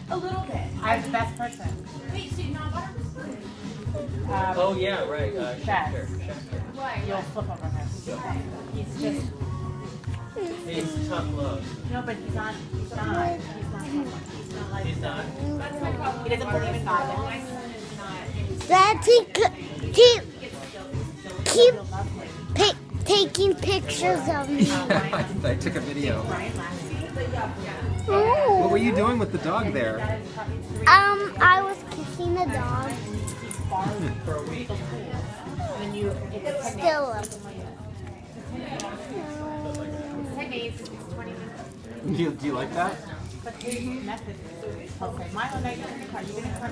A little bit. I'm the best person. Wait, so you're not water? Oh yeah, right. Shatter. You'll flip over him. He's just. He's tough love. No, but he's not. He's not. He's not. He's not like. He's not. That's my problem. He doesn't believe in God. My son is not. Dad, keep taking pictures of me. I took a video. Oh. What were you doing with the dog there? I was kissing the dog. It's still up. Do you like that? But his method is okay. Milo, now you're going to cry. You're going to cry.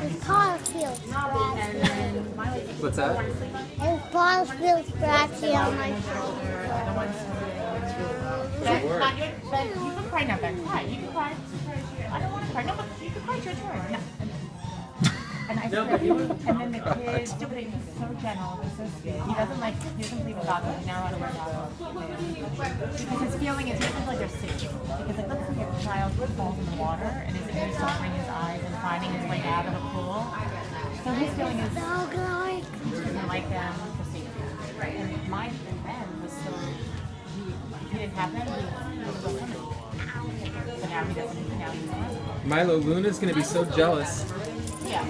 His paw feels scratchy. And then Milo, What's that? His paw feels scratchy on my shoulder. Ben, not your, Ben, you can cry now, Ben. Cry. You can cry. I don't want to cry. No, but you can cry. It's your turn. No. And I swear, and then the kid, stupid, he's so gentle, he's so sweet. He doesn't believe in goggles. He's now on a wear goggles. Because his feeling is, he doesn't feel like they're safe. Because like, let's say a child falls in the water and isn't really suffering his eyes and finding his way out of the pool. So his feeling is, he doesn't like them for safety. And my Ben was so, he didn't have them, he was so swimming. So now he doesn't, now he's swimming. Milo, Luna's gonna be so jealous. Yeah.